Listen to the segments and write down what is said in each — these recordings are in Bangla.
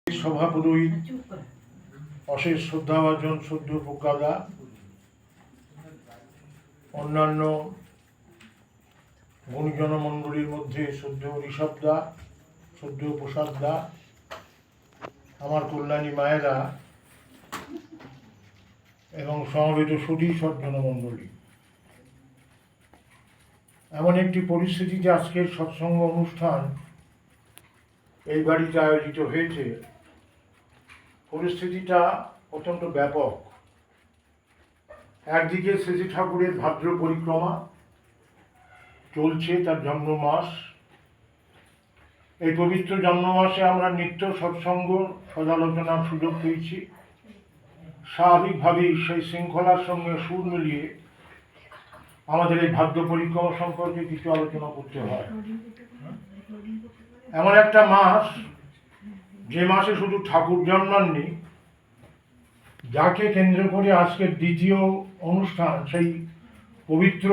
সভাপুরোহিত অশেষ শ্রদ্ধাভাজন সদ্য প্রজ্ঞাদা, অন্যান্য গুণীজন মণ্ডলীর মধ্যে সদ্য ঋষভদা, সদ্য প্রসাদদা, আমার কল্যাণী মায়েরা এবং সমবেত সুধী সজ্জনমণ্ডলী, এমন একটি পরিস্থিতিতে আজকের সৎসঙ্গ অনুষ্ঠান এই বাড়িতে আয়োজিত হয়েছে। পরিস্থিতিটা অত্যন্ত ব্যাপক। একদিকে শ্রী ঠাকুরের ভাদ্র পরিক্রমা চলছে, তার জন্ম মাস। এই পবিত্র জন্ম মাসে আমরা নিত্য সৎসঙ্গ সদালোচনার সুযোগ পেয়েছি। স্বাভাবিকভাবেই সেই শৃঙ্খলার সঙ্গে সুর মিলিয়ে আমাদের এই ভাদ্র পরিক্রমা সম্পর্কে কিছু আলোচনা করতে হয়। এমন একটা মাস, যে মাসে শুধু ঠাকুর জন্মাননি, যাকে কেন্দ্র করে আজকের দ্বিতীয় অনুষ্ঠান, সেই পবিত্র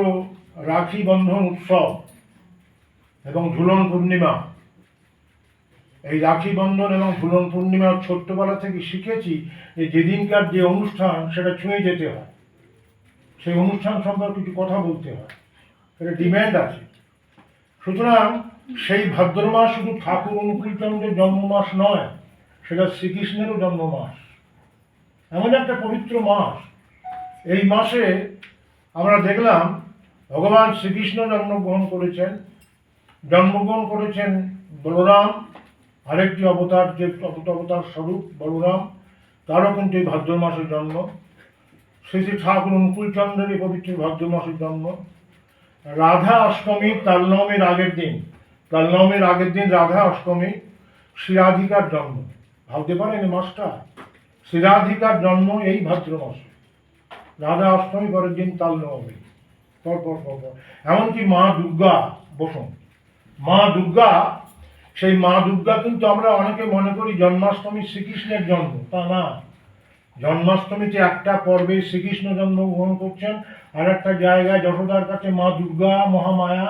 রাখি বন্ধন উৎসব এবং ঝুলন পূর্ণিমা। এই রাখি বন্ধন এবং ঝুলন পূর্ণিমা ছোট্টবেলা থেকে শিখেছি যে যেদিনকার যে অনুষ্ঠান সেটা ছুঁয়ে যেতে হয়, সেই অনুষ্ঠান সম্পর্কে কিছু কথা বলতে হয়, সেটা ডিম্যান্ড আছে। সুতরাং সেই ভাদ্র মাস শুধু ঠাকুর অনুকূলচন্দ্রের জন্ম মাস নয়, সেটা শ্রীকৃষ্ণেরও জন্ম মাস। এমন একটা পবিত্র মাস। এই মাসে আমরা দেখলাম ভগবান শ্রীকৃষ্ণ জন্মগ্রহণ করেছেন বলরাম, আরেকটি অবতার, যে অবতার স্বরূপ বলরাম, তারও কিন্তু এই ভাদ্র মাসের জন্ম। শ্রী শ্রী ঠাকুর অনুকূলচন্দ্রের এই পবিত্র ভাদ্র মাসের জন্ম। রাধা অষ্টমী, তালনবমীর আগের দিন রাধা অষ্টমী, শ্রীরাধিকার জন্ম। ভাবতে পারেন এই মাসটা, শ্রীরাধিকার জন্ম এই ভাদ্র মাসে। রাধা অষ্টমী, পরের দিন তালনবমী, পর। এমনকি মা দুর্গা বসুন, সেই মা দুর্গা কিন্তু আমরা অনেকে মনে করি জন্মাষ্টমী শ্রীকৃষ্ণের জন্ম, তা না। জন্মাষ্টমীতে একটা পর্বে শ্রীকৃষ্ণ জন্মগ্রহণ করছেন, আর একটা জায়গায় যশোদার কাছে মা দুর্গা মহামায়া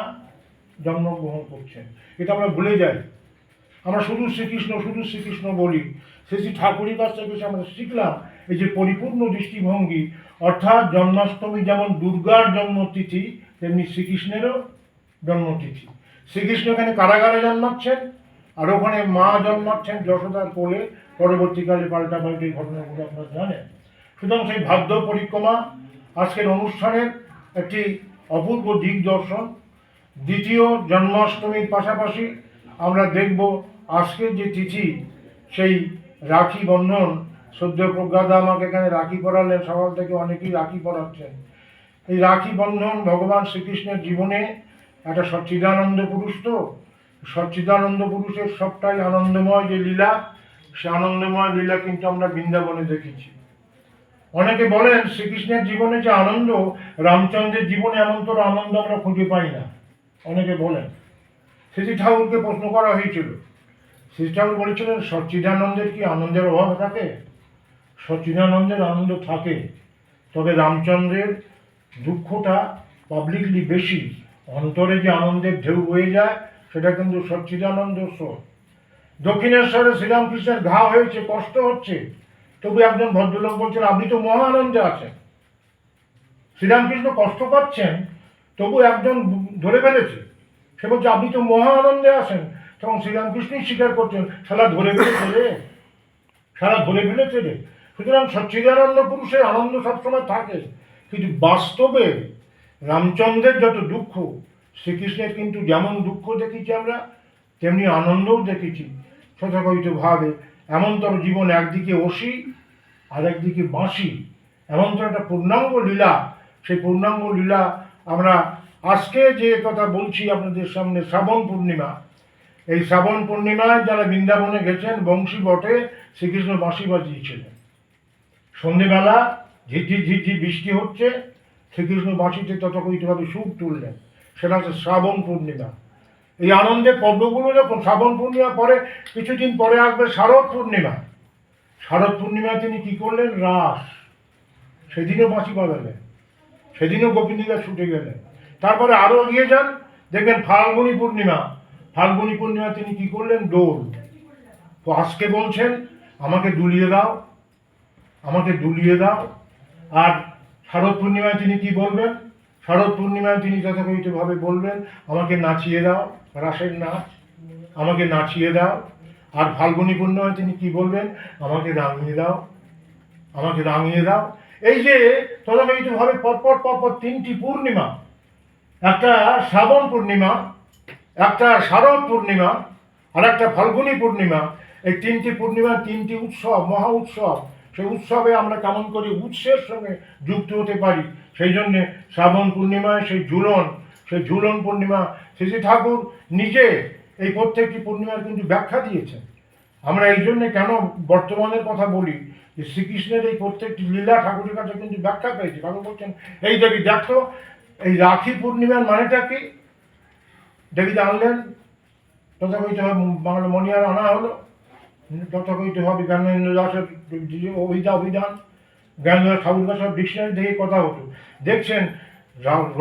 জন্মগ্রহণ করছেন। এটা আমরা ভুলে যাই। আমরা শুধু শ্রীকৃষ্ণ বলি। শ্রী ঠাকুরের কাছ থেকে আমরা শিখলাম এই যে পরিপূর্ণ দৃষ্টিভঙ্গি, অর্থাৎ জন্মাষ্টমী যেমন দুর্গার জন্মতিথি, তেমনি শ্রীকৃষ্ণেরও জন্মতিথি। শ্রীকৃষ্ণ এখানে কারাগারে জন্মাচ্ছেন, আর ওখানে মা জন্মাচ্ছেন যশোদার কোলে। পরবর্তীকালে পাল্টাপাল্টি ঘটনাগুলো আপনারা জানেন। সুতরাং সেই ভাদ্র পরিক্রমা আজকের অনুষ্ঠানের একটি অপূর্ব দিক দর্শন। দ্বিতীয় জন্মাষ্টমীর পাশাপাশি আমরা দেখব আজকের যে তিথি, সেই রাখি বন্ধন। সদ্য প্রজ্ঞাদা আমাকে এখানে রাখি পরালেন, সকাল থেকে অনেকেই রাখি পরাচ্ছেন। এই রাখি বন্ধন ভগবান শ্রীকৃষ্ণের জীবনে একটা সচ্চিদানন্দ পুরুষ, তো সচ্চিদানন্দ পুরুষের সবটাই আনন্দময় যে লীলা, সে আনন্দময় লীলা কিন্তু আমরা বৃন্দাবনে দেখেছি। অনেকে বলেন শ্রীকৃষ্ণের জীবনে যে আনন্দ, রামচন্দ্রের জীবনে এমনতর আনন্দ আমরা খুঁজে পাই না। অনেকে বলেন। শ্রী ঠাকুরকে প্রশ্ন করা হয়েছিল, শ্রী ঠাকুর বলেছিলেন সচ্চিদানন্দের কি আনন্দের অভাব থাকে? সচ্চিদানন্দের আনন্দ থাকে, তবে রামচন্দ্রের দুঃখটা পাবলিকলি বেশি। অন্তরে যে আনন্দের ঢেউ বয়ে যায়, সেটা কিন্তু সচ্চিদানন্দ স্বর। দক্ষিণেশ্বরে শ্রীরামকৃষ্ণের ঘা হয়েছে, কষ্ট হচ্ছে, তবু একজন ভদ্রলোক বলছেন আপনি তো মহা আনন্দে আছেন। শ্রীরামকৃষ্ণ কষ্ট পাচ্ছেন, তবু একজন ধরে ফেলেছে, সে বলছে আপনি তো মহা আনন্দে আছেন। তখন শ্রীরামকৃষ্ণই স্বীকার করছেন, সারা ধরে ফেলেছে রে। সুতরাং সচ্চিদানন্দ পুরুষের আনন্দ সবসময় থাকে, কিন্তু বাস্তবে রামচন্দ্রের যত দুঃখ, শ্রীকৃষ্ণের কিন্তু যেমন দুঃখ দেখেছি আমরা, তেমনি আনন্দও দেখেছি তথাকথিতভাবে। এমনতর জীবন, একদিকে অসি আর একদিকে বাঁশি, এমনতর একটা পূর্ণাঙ্গ লীলা। সেই পূর্ণাঙ্গ লীলা আমরা আজকে যে কথা বলছি আপনাদের সামনে, শ্রাবণ পূর্ণিমা। এই শ্রাবণ পূর্ণিমায় যারা বৃন্দাবনে গেছেন, বংশী বটে শ্রীকৃষ্ণ বাঁশি বাজিয়েছিলেন। সন্ধেবেলা ঝিরঝির বৃষ্টি হচ্ছে, শ্রীকৃষ্ণ বাঁশিতে তথাকথিতভাবে সুর তুললেন, সেটা হচ্ছে শ্রাবণ পূর্ণিমা। এই আনন্দের পর্বগুলো যখন শ্রাবণ পূর্ণিমা পরে কিছুদিন পরে আসবে শারদ পূর্ণিমা। শারদ পূর্ণিমায় তিনি কি করলেন? রাস। সেদিনও বাঁশি বাজালেন, সেদিনও গোপিনীরা ছুটে গেলেন। তারপরে আরও এগিয়ে যান, দেখবেন ফাল্গুনী পূর্ণিমা তিনি কি করলেন? দোল। তো আজকে বলছেন আমাকে দুলিয়ে দাও, আমাকে দুলিয়ে দাও। আর শারদ পূর্ণিমায় তিনি কি বলবেন? শারদ পূর্ণিমায় তিনি যথাকথিতভাবে বলবেন আমাকে নাচিয়ে দাও, রাসের নাচ, আমাকে নাচিয়ে দাও। আর ফাল্গুনী পূর্ণিমায় তিনি কি বলবেন? আমাকে রাঙিয়ে দাও, আমাকে রাঙিয়ে দাও। এই যে তথাকথিতভাবে পরপর পরপর তিনটি পূর্ণিমা, একটা শ্রাবণ পূর্ণিমা, একটা শারদ পূর্ণিমা, আর একটা ফাল্গুনী পূর্ণিমা, এই তিনটি পূর্ণিমা তিনটি উৎসব, মহা উৎসব। সেই উৎসবে আমরা কেমন করে উৎসের সঙ্গে যুক্ত হতে পারি, সেই জন্যে শ্রাবণ পূর্ণিমায় সেই ঝুলন পূর্ণিমা শ্রী শ্রী ঠাকুর নিজে এই প্রত্যেকটি পূর্ণিমার কিন্তু ব্যাখ্যা দিয়েছেন। আমরা এই জন্যে কেন বর্তমানের কথা বলি, যে শ্রীকৃষ্ণের এই প্রত্যেকটি লীলা ঠাকুরের কাছে কিন্তু ব্যাখ্যা পেয়েছে। ঠাকুর বলছেন এই দেবী দেখো, এই রাখি পূর্ণিমার মানেটা কি? দেবীতে আনলেন, তথাকথিতভাবে বাংলা মণিহার আনা হলো, তথাকথিতভাবে জ্ঞানেন্দ্র দাসের অভিধান, জ্ঞানেন্দ্র ঠাকুর কাছে ডিকশনারি দেখে কথা হতো। দেখছেন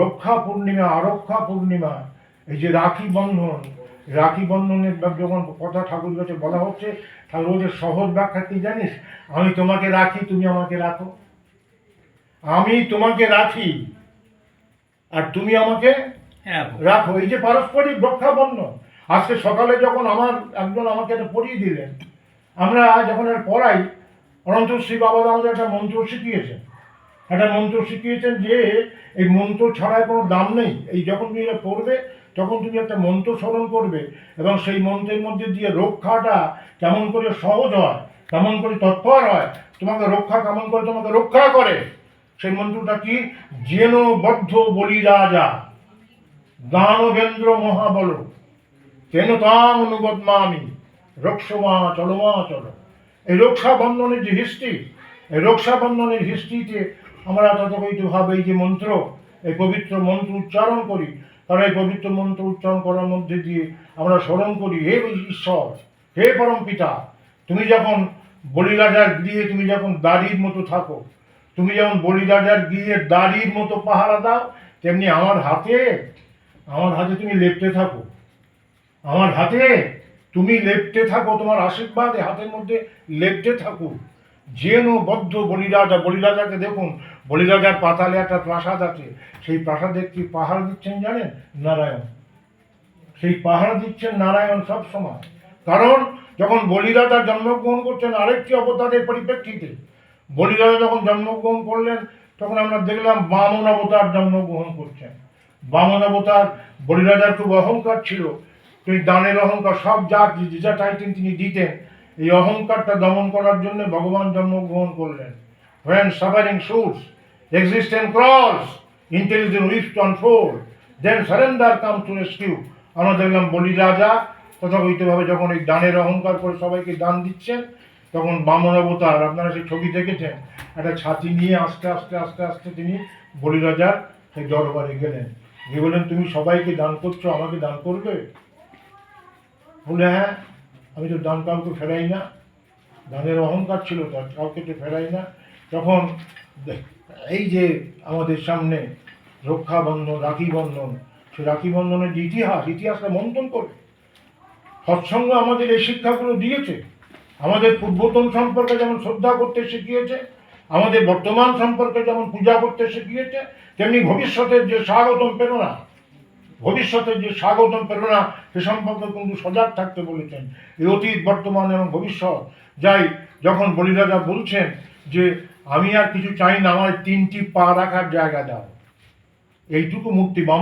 রক্ষা পূর্ণিমা, আরক্ষা পূর্ণিমা, এই যে রাখি বন্ধন, রাখি বন্ধনের যখন কথা ঠাকুর কাছে বলা হচ্ছে, ঠাকুর বলছে সহজ ব্যাখ্যা কি জানিস? আমি তোমাকে রাখি, তুমি আমাকে রাখো। আমি তোমাকে রাখি আর তুমি আমাকে রাখো। এই যে পারস্পরিক রক্ষা বন্ধন। আজকে সকালে যখন একজন আমাকে এটা পড়িয়ে দিলেন, আমরা যখন এটা পড়াই, অনন্ত শ্রী বাবা আমাদের একটা মন্ত্র শিখিয়েছেন, যে এই মন্ত্র ছাড়াই কোনো দাম নেই। এই যখন তুমি এটা পড়বে তখন তুমি একটা মন্ত্র স্মরণ করবে, এবং সেই মন্ত্রের মধ্যে দিয়ে রক্ষাটা কেমন করে সহজ হয়, কেমন করে তৎপর হয়, তোমাকে রক্ষা কেমন করে তোমাকে রক্ষা করে। সেই মন্ত্রটা কি? যেন বদ্ধ বলি রাজা দানবেন্দ্র মহাবল, কেন তাং অনুবদমামি রক্ষমা চলমা চলো। এই রক্ষাবন্ধনের যে হিস্ট্রি, এই রক্ষাবন্ধনের হিস্ট্রিতে আমরা তথাকথিতভাবে এই যে মন্ত্র, এই পবিত্র মন্ত্র উচ্চারণ করি, কারণ এই পবিত্র মন্ত্র উচ্চারণ করার মধ্যে দিয়ে আমরা স্মরণ করি, হে ঈশ্বর, হে পরম পিতা, তুমি যখন বলিরাজার গৃহে তুমি যখন দাড়ির মতো থাকো, তুমি যেমন বলিরাজার গৃহে দাড়ির মতো পাহারা দাও, তেমনি আমার হাতে তুমি লেপ্টে থাকো, আমার হাতে তুমি লেপ্টে থাকো, তোমার আশীর্বাদে হাতের মধ্যে লেপ্টে থাকো। যেন বদ্ধ বলিরাজাকে দেখুন, বলিরাজার পাতালে একটা প্রাসাদ আছে, সেই প্রাসাদে কি পাহাড় দিচ্ছেন জানেন? নারায়ণ। সেই পাহাড় দিচ্ছেন নারায়ণ সব সময়। কারণ যখন বলিরাজা জন্মগ্রহণ করছেন আরেকটি অবতারের পরিপ্রেক্ষিতে, বলিরাজা যখন জন্মগ্রহণ করলেন তখন আমরা দেখলাম বামন অবতার জন্মগ্রহণ করছেন। বামন অবতার, বলিরাজার খুব অহংকার ছিল, তিনি দানের অহংকার, সব যা চাইতেন তিনি দিতেন। এই অহংকারটা দমন করার জন্য ভগবান জন্মগ্রহণ করলেন। When suffering shoots, existence crawls, intelligence wishes to unfold, then surrender comes to rescue. আমরা দেখলাম বলিরাজা তথাকথিতভাবে যখন এই দানের অহংকার করে সবাইকে দান দিচ্ছেন, তখন বামন অবতার, আপনারা সেই ছবি দেখেছেন, একটা ছাতি নিয়ে আস্তে আস্তে আস্তে আস্তে তিনি বলিরাজার সেই দরবারে গেলেন, গিয়ে বললেন তুমি সবাইকে দান করছো, আমাকে দান করবে? বলে হ্যাঁ, আমি তো দান কাউকে ফেরাই না, দানের অহংকার ছিল তার, কাউকে তো ফেরাই না। তখন এই যে আমাদের সামনে রক্ষাবন্ধন, রাখি বন্ধন, সেই রাখি বন্ধনের যে ইতিহাসটা মন্থন করে সৎসঙ্গ আমাদের এই শিক্ষাগুলো দিয়েছে। আমাদের পূর্বতন সম্পর্কে যেমন শ্রদ্ধা করতে শিখিয়েছে, আমাদের বর্তমান সম্পর্কে যেমন পূজা করতে শিখিয়েছে, তেমনি ভবিষ্যতের যে স্বাগতম প্রেরণা সে সম্পর্কে কিন্তু সজাগ থাকতে বলেছেন। এই অতীত, বর্তমান এবং ভবিষ্যৎ। যাই যখন বলিরাজা বলছেন যে আমি আর কিছু চাই না, আমার 3টি পা রাখার জায়গা দাও, এইটুকু মূর্তি বামন